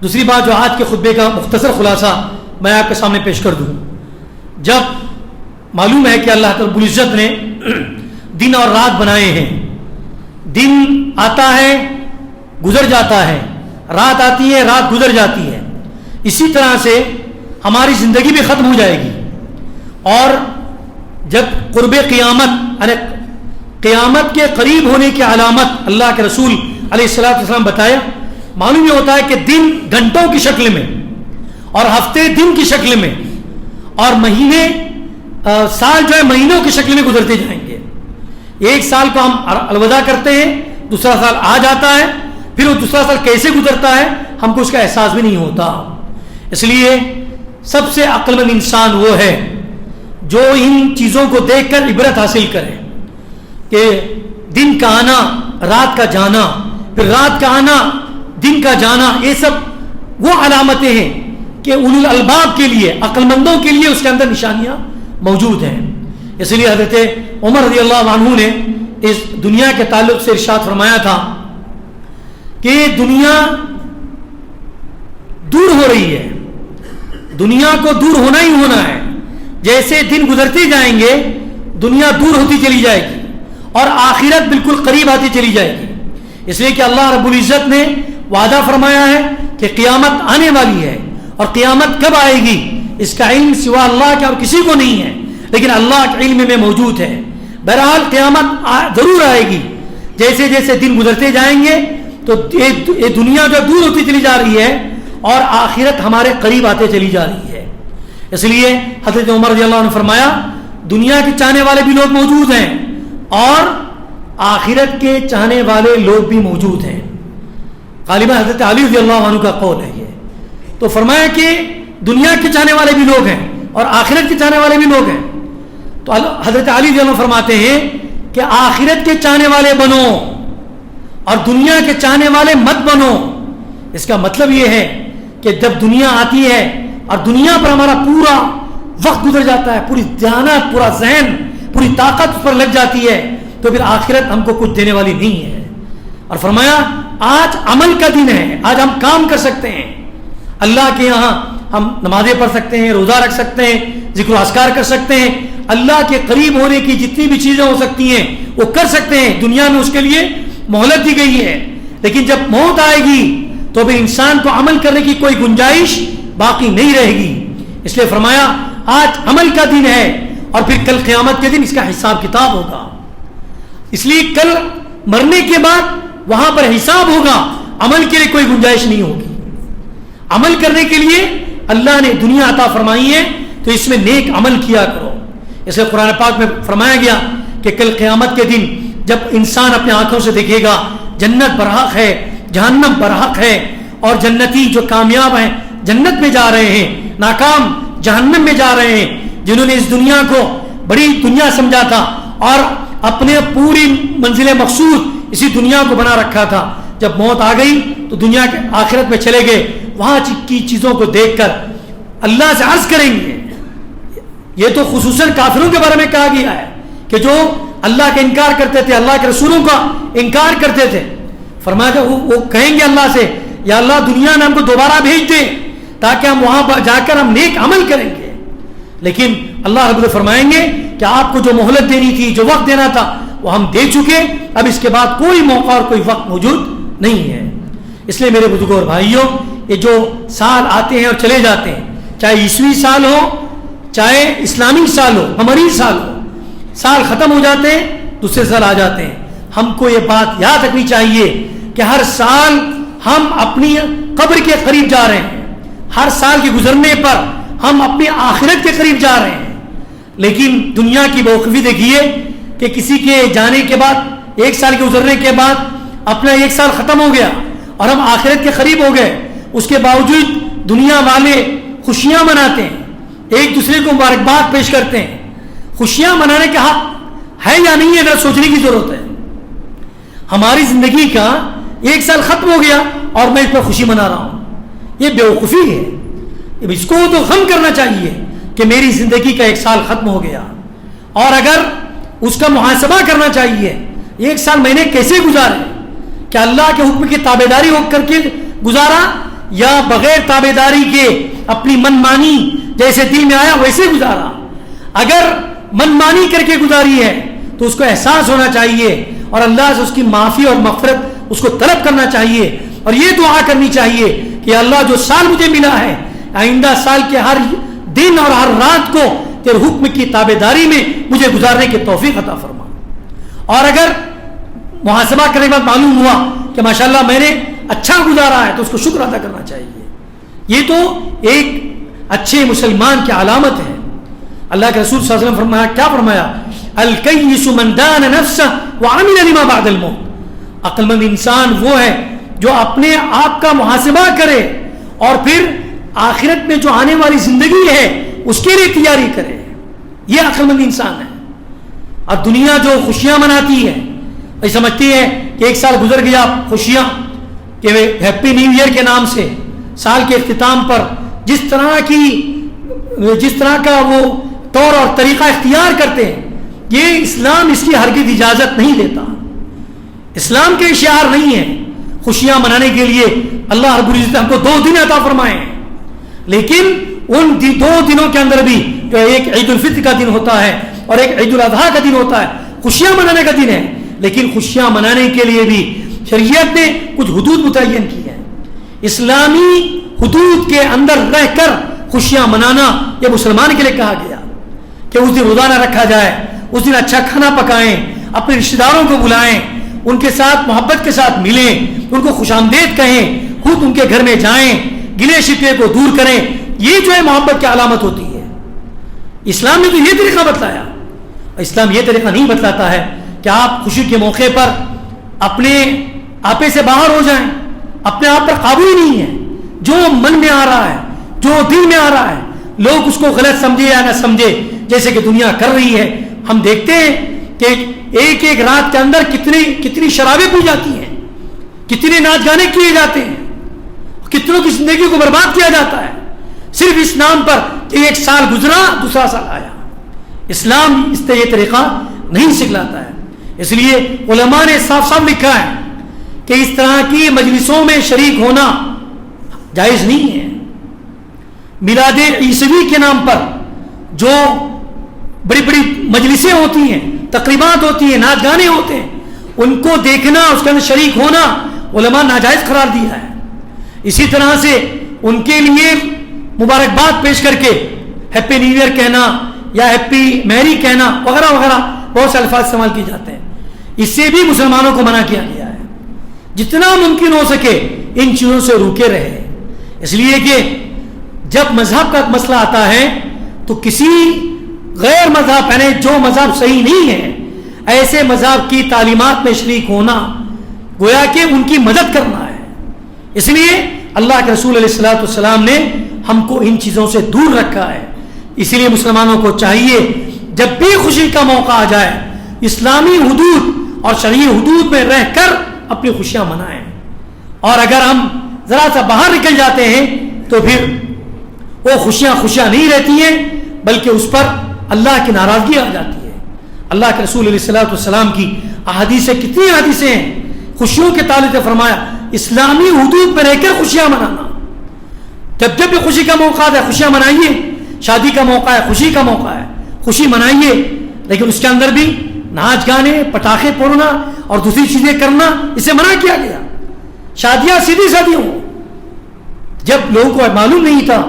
دوسری بات جو آج کے خطبے کا مختصر خلاصہ میں آپ کے سامنے پیش کر دوں. جب معلوم ہے کہ اللہ رب العزت نے دن اور رات بنائے ہیں، دن آتا ہے گزر جاتا ہے، رات آتی ہے رات گزر جاتی ہے، اسی طرح سے ہماری زندگی بھی ختم ہو جائے گی. اور جب قرب قیامت یعنی قیامت کے قریب ہونے کی علامت اللہ کے رسول علیہ الصلوۃ والسلام بتایا، معلوم یہ ہوتا ہے کہ دن گھنٹوں کی شکل میں اور ہفتے دن کی شکل میں اور مہینے سال جو ہے مہینوں کی شکل میں گزرتے جائیں گے. ایک سال کو ہم الوداع کرتے ہیں، دوسرا سال آ جاتا ہے، پھر وہ دوسرا سال کیسے گزرتا ہے ہم کو اس کا احساس بھی نہیں ہوتا. اس لیے سب سے عقل مند انسان وہ ہے جو ان چیزوں کو دیکھ کر عبرت حاصل کرے کہ دن کا آنا رات کا جانا، پھر رات کا آنا دن کا جانا، یہ سب وہ علامتیں ہیں کہ اولو الالباب کے لیے، عقل مندوں کے لیے اس کے اندر نشانیاں موجود ہیں. اس لیے حضرت عمر رضی اللہ عنہ نے اس دنیا کے تعلق سے ارشاد فرمایا تھا کہ دنیا دور ہو رہی ہے، دنیا کو دور ہونا ہی ہونا ہے. جیسے دن گزرتے جائیں گے دنیا دور ہوتی چلی جائے گی اور آخرت بالکل قریب آتی چلی جائے گی. اس لیے کہ اللہ رب العزت نے وعدہ فرمایا ہے کہ قیامت آنے والی ہے، اور قیامت کب آئے گی اس کا علم سوا اللہ کے اور کسی کو نہیں ہے، لیکن اللہ کے علم میں موجود ہے. بہرحال قیامت ضرور آئے گی. جیسے جیسے دن گزرتے جائیں گے تو یہ دنیا جو دور ہوتی چلی جا رہی ہے اور آخرت ہمارے قریب آتے چلی جا رہی ہے. اس لیے حضرت عمر رضی اللہ عنہ نے فرمایا دنیا کے چاہنے والے بھی لوگ موجود ہیں اور آخرت کے چاہنے والے لوگ بھی موجود ہیں. غالباً حضرت علی رضی اللہ عنہ کا قول ہے یہ. تو فرمایا کہ دنیا کے چاہنے والے بھی لوگ ہیں اور آخرت کے چاہنے والے بھی لوگ ہیں. تو حضرت علی رضی اللہ عنہ فرماتے ہیں کہ آخرت کے چاہنے والے بنو اور دنیا کے چاہنے والے مت بنو. اس کا مطلب یہ ہے کہ جب دنیا آتی ہے اور دنیا پر ہمارا پورا وقت گزر جاتا ہے، پوری دیانت، پورا ذہن، پوری طاقت اس پر لگ جاتی ہے، تو پھر آخرت ہم کو کچھ دینے والی نہیں ہے. اور فرمایا آج عمل کا دن ہے، آج ہم کام کر سکتے ہیں، اللہ کے یہاں ہم نمازیں پڑھ سکتے ہیں، روزہ رکھ سکتے ہیں، ذکر و اذکار کر سکتے ہیں، اللہ کے قریب ہونے کی جتنی بھی چیزیں ہو سکتی ہیں وہ کر سکتے ہیں. دنیا میں اس کے لیے مہلت دی گئی ہے، لیکن جب موت آئے گی تو پھر انسان کو عمل کرنے کی کوئی گنجائش باقی نہیں رہے گی. اس لیے فرمایا آج عمل کا دن ہے اور پھر کل قیامت کے دن اس کا حساب کتاب ہوگا. اس لیے کل مرنے کے بعد وہاں پر حساب ہوگا، عمل کے لیے کوئی گنجائش نہیں ہوگی. عمل کرنے کے لیے اللہ نے دنیا عطا فرمائی ہے تو اس میں نیک عمل کیا کرو. اس لیے قرآن پاک میں فرمایا گیا کہ کل قیامت کے دن جب انسان اپنے آنکھوں سے دیکھے گا جنت برحق ہے، جہنم برحق ہے، اور جنتی جو کامیاب ہیں جنت میں جا رہے ہیں، ناکام جہنم میں جا رہے ہیں. جنہوں نے اس دنیا کو بڑی دنیا سمجھا تھا اور اپنے پوری منزل مقصود اسی دنیا کو بنا رکھا تھا، جب موت آ گئی تو دنیا کے آخرت میں چلے گئے. وہاں کی چیزوں کو دیکھ کر اللہ سے عرض کریں گے. یہ تو خصوصاً کافروں کے بارے میں کہا گیا ہے کہ جو اللہ کا انکار کرتے تھے، اللہ کے رسولوں کا انکار کرتے تھے. فرمایا کہ وہ کہیں گے اللہ سے یا اللہ دنیا میں ہم کو دوبارہ بھیج دے تاکہ ہم وہاں جا کر ہم نیک عمل کریں گے. لیکن اللہ رب العزت فرمائیں گے کہ آپ کو جو مہلت دینی تھی، جو وقت دینا تھا وہ ہم دے چکے، اب اس کے بعد کوئی موقع اور کوئی وقت موجود نہیں ہے. اس لیے میرے بزرگوں اور بھائیوں، یہ جو سال آتے ہیں اور چلے جاتے ہیں، چاہے عیسوی سال ہو چاہے اسلامی سال ہو، ہماری سال ہو، سال ختم ہو جاتے ہیں دوسرے سال آ جاتے ہیں. ہم کو یہ بات یاد رکھنی چاہیے کہ ہر سال ہم اپنی قبر کے قریب جا رہے ہیں، ہر سال کے گزرنے پر ہم اپنی آخرت کے قریب جا رہے ہیں. لیکن دنیا کی بیوقوفی دیکھیے کہ کسی کے جانے کے بعد، ایک سال کے گزرنے کے بعد اپنا ایک سال ختم ہو گیا اور ہم آخرت کے قریب ہو گئے، اس کے باوجود دنیا والے خوشیاں مناتے ہیں، ایک دوسرے کو مبارکباد پیش کرتے ہیں. خوشیاں منانے کا حق ہے یا نہیں ہے ذرا سوچنے کی ضرورت ہے. ہماری زندگی کا ایک سال ختم ہو گیا اور میں اس پر خوشی منا رہا ہوں، یہ بیوقوفی ہے. اس کو تو غم کرنا چاہیے کہ میری زندگی کا ایک سال ختم ہو گیا، اور اگر اس کا محاسبہ کرنا چاہیے ایک سال میں نے کیسے گزارے، کیا اللہ کے حکم کی تابعداری ہو کر کے گزارا یا بغیر تابع داری کے اپنی من مانی جیسے دل میں آیا ویسے گزارا. اگر من مانی کر کے گزاری ہے تو اس کو احساس ہونا چاہیے اور اللہ سے اس کی معافی اور مغفرت اس کو طلب کرنا چاہیے اور یہ دعا کرنی چاہیے کہ اللہ جو سال مجھے ملا ہے آئندہ سال کے ہر دن اور ہر رات کو تیرے حکم کی تابع داری میں مجھے گزارنے کی توفیق عطا فرما. اور اگر محاسبہ کرنے کے بعد معلوم ہوا کہ ماشاءاللہ میں نے اچھا گزارا ہے تو اس کو شکر ادا کرنا چاہیے. یہ تو ایک اچھے مسلمان کی علامت ہے. اللہ کے رسول صلی اللہ علیہ وسلم فرمایا, کیا فرمایا, الکیس من دان نفسہ وعمل لما بعد الموت. عقل مند انسان وہ ہے جو اپنے آپ کا محاسبہ کرے اور پھر آخرت میں جو آنے والی زندگی ہے اس کے لیے تیاری کرے. یہ عقل مند انسان ہے. اور دنیا جو خوشیاں مناتی ہے یہ سمجھتی ہے کہ ایک سال گزر گیا, خوشیاں کہ ہیپی نیو ایئر کے نام سے سال کے اختتام پر جس طرح کا وہ طور اور طریقہ اختیار کرتے ہیں, یہ اسلام اس کی ہرگز اجازت نہیں دیتا. اسلام کے شعار نہیں ہے خوشیاں منانے کے لیے. اللہ رب العزت ہم کو 2 دن عطا فرمائے ہیں, لیکن ان 2 دنوں کے اندر بھی جو ایک عید الفطر کا دن ہوتا ہے اور ایک عید الاضحیٰ کا دن ہوتا ہے, خوشیاں منانے کا دن ہے, لیکن خوشیاں منانے کے لیے بھی شریعت نے کچھ حدود متعین کی ہیں. اسلامی حدود کے اندر رہ کر خوشیاں منانا یہ مسلمان کے لیے کہا گیا کہ اس دن روزانہ رکھا جائے, اس دن اچھا کھانا پکائیں, اپنے رشتہ داروں کو بلائیں, ان کے ساتھ محبت کے ساتھ ملیں, ان کو خوش آمدید کہیں, خود ان کے گھر میں جائیں, گلے شکوے کو دور کریں. یہ جو ہے محبت کی علامت ہوتی ہے. اسلام نے تو یہ طریقہ بتلایا. اسلام یہ طریقہ نہیں بتلاتا ہے کہ آپ خوشی کے موقع پر اپنے آپے سے باہر ہو جائیں, اپنے آپ پر قابو ہی نہیں ہے. جو من میں آ رہا ہے, جو دل میں آ رہا ہے, لوگ اس کو غلط سمجھے یا نہ سمجھے جیسے کہ دنیا کر رہی ہے. ہم دیکھتے ہیں کہ ایک ایک رات کے اندر کتنی شرابیں پی جاتی ہیں, کتنے ناچ گانے کیے جاتے ہیں, کتنوں کی زندگی کو برباد کیا جاتا ہے صرف اس نام پر کہ ایک سال گزرا دوسرا سال آیا. اسلام اس سے یہ طریقہ نہیں سکھلاتا ہے. اس لیے علماء نے صاف صاف لکھا ہے کہ اس طرح کی مجلسوں میں شریک ہونا جائز نہیں ہے. میلاد عیسوی کے نام پر جو بڑی بڑی مجلسیں ہوتی ہیں, تقریبات ہوتی ہیں, ناچ گانے ہوتے ہیں, ان کو دیکھنا, اس کے اندر شریک ہونا علماء ناجائز قرار دیا ہے. اسی طرح سے ان کے لیے مبارکباد پیش کر کے ہیپی نیو ایئر کہنا یا ہیپی میری کہنا وغیرہ وغیرہ بہت سے الفاظ استعمال کیے جاتے ہیں. اس سے بھی مسلمانوں کو منع کیا گیا ہے. جتنا ممکن ہو سکے ان چیزوں سے روکے رہے, اس لیے کہ جب مذہب کا مسئلہ آتا ہے تو کسی غیر مذہب یعنی جو مذہب صحیح نہیں ہے ایسے مذہب کی تعلیمات میں شریک ہونا گویا کہ ان کی مدد کرنا ہے. اس لیے اللہ کے رسول علیہ الصلوۃ والسلام نے ہم کو ان چیزوں سے دور رکھا ہے. اسی لیے مسلمانوں کو چاہیے جب بھی خوشی کا موقع آ جائے اسلامی حدود اور شرعی حدود میں رہ کر اپنی خوشیاں منائیں. اور اگر ہم ذرا سا باہر نکل جاتے ہیں تو پھر وہ خوشیاں نہیں رہتی ہیں بلکہ اس پر اللہ کی ناراضگی آ جاتی ہے. اللہ کے رسول علیہ الصلوۃ والسلام کی احادیثیں, کتنی حدیثیں ہیں خوشیوں کے تعلق سے فرمایا اسلامی حدود میں رہ کر خوشیاں منانا. جب بھی خوشی کا موقع ہے خوشیاں منائیے. شادی کا موقع ہے, خوشی کا موقع ہے, خوشی منائیے, لیکن اس کے اندر بھی ناچ گانے, پٹاخے پھوڑنا اور دوسری چیزیں کرنا اسے منع کیا گیا. شادیاں سیدھی سادی ہوں. جب لوگوں کو معلوم نہیں تھا,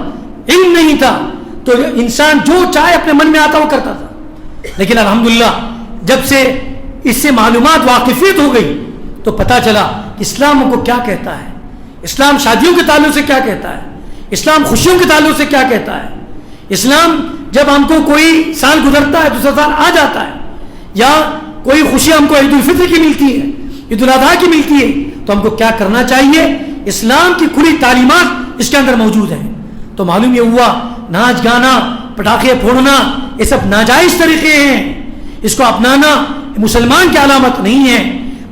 علم نہیں تھا, تو انسان جو چاہے اپنے من میں آتا وہ کرتا تھا. لیکن الحمدللہ جب سے اس سے معلومات واقفیت ہو گئی تو پتہ چلا کہ اسلام کو کیا کہتا ہے, اسلام شادیوں کے تعلق سے کیا کہتا ہے, اسلام خوشیوں کے تعلق سے کیا کہتا ہے. اسلام جب ہم کو کوئی سال گزرتا ہے دوسرا سال آ جاتا ہے یا کوئی خوشی ہم کو عید الفطر کی ملتی ہے, عید الاضحیٰ کی ملتی ہے, تو ہم کو کیا کرنا چاہیے. اسلام کی کھلی تعلیمات اس کے اندر موجود ہیں. تو معلوم یہ ہوا ناچ گانا, پٹاخے پھوڑنا یہ سب ناجائز طریقے ہیں. اس کو اپنانا مسلمان کی علامت نہیں ہے.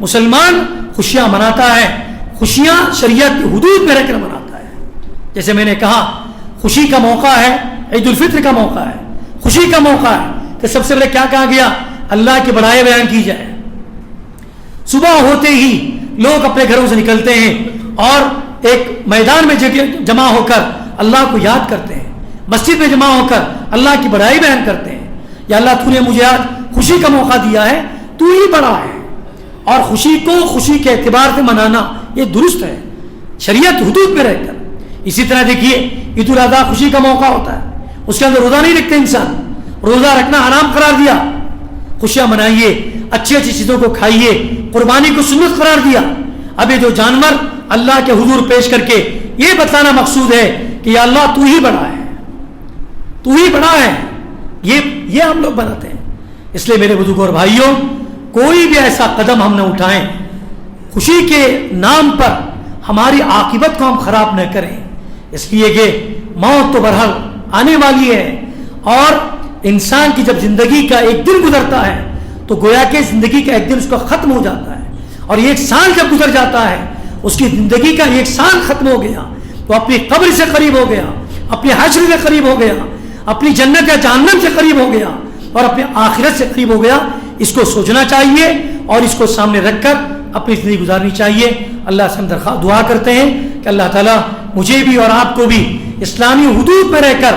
مسلمان خوشیاں مناتا ہے, خوشیاں شریعت کی حدود میں رہ کر مناتا ہے. جیسے میں نے کہا خوشی کا موقع ہے, عید الفطر کا موقع ہے, خوشی کا موقع ہے, تو سب سے پہلے کیا کہا گیا, اللہ کی بڑائی بیان کی جائے. صبح ہوتے ہی لوگ اپنے گھروں سے نکلتے ہیں اور ایک میدان میں جمع ہو کر اللہ کو یاد کرتے ہیں، مسجد میں جمع ہو کر اللہ کی بڑائی بیان کرتے ہیں، یا اللہ تو نے مجھے آج خوشی کا موقع دیا ہے، تو ہی بڑا ہے، اور خوشی کو خوشی کے اعتبار سے منانا یہ درست ہے شریعت حدود میں رہ کر۔ اسی طرح دیکھیے عید الاضحیٰ خوشی کا موقع ہوتا ہے، اس کے اندر روزہ نہیں رکھتے انسان، روزہ رکھنا حرام قرار دیا، خوشیاں منائیے، اچھی اچھی چیزوں کو کھائیے، قربانی کو سنت قرار دیا۔ اب یہ جو جانور اللہ کے حضور پیش کر کے یہ بتلانا مقصود ہے کہ یا اللہ تو ہی بڑا ہے، تو ہی بڑا ہے، یہ ہم لوگ بناتے ہیں۔ اس لیے میرے بزرگوں اور بھائیوں، کوئی بھی ایسا قدم ہم نہ اٹھائیں خوشی کے نام پر ہماری عاقبت کو ہم خراب نہ کریں، اس لیے کہ موت تو بہرحال آنے والی ہے، اور انسان کی جب زندگی کا ایک دن گزرتا ہے تو گویا کہ زندگی کا ایک دن اس کا ختم ہو جاتا ہے، اور ایک سال جب گزر جاتا ہے اس کی زندگی کا ایک سال ختم ہو گیا، وہ اپنی قبر سے قریب ہو گیا، اپنے حشر سے قریب ہو گیا، اپنی جنت یا جہنم سے قریب ہو گیا، اور اپنے آخرت سے قریب ہو گیا۔ اس کو سوچنا چاہیے اور اس کو سامنے رکھ کر اپنی زندگی گزارنی چاہیے۔ اللہ سے ہم دعا کرتے ہیں کہ اللہ تعالیٰ مجھے بھی اور آپ کو بھی اسلامی حدود میں رہ کر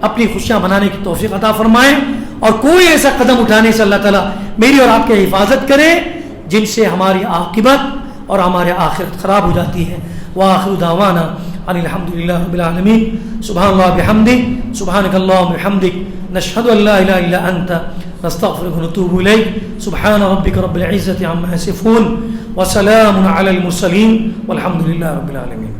اپنی خوشیاں منانے کی توفیق عطا فرمائیں، اور کوئی ایسا قدم اٹھانے سے اللہ تعالیٰ میری اور آپ کی حفاظت کرے جن سے ہماری عاقبت اور ہمارے آخرت خراب ہو جاتی ہے۔ وآخر دعوانا ان الحمدللہ رب العالمین۔ سبحان اللہ بحمدہ، سبحانک اللہم وبحمدک، نشہد ان لا الہ الا انت، نستغفرک ونتوب الیک۔ سبحان ربک رب العزة عما یصفون، وسلام علی المرسلین، والحمد للہ رب العالمین۔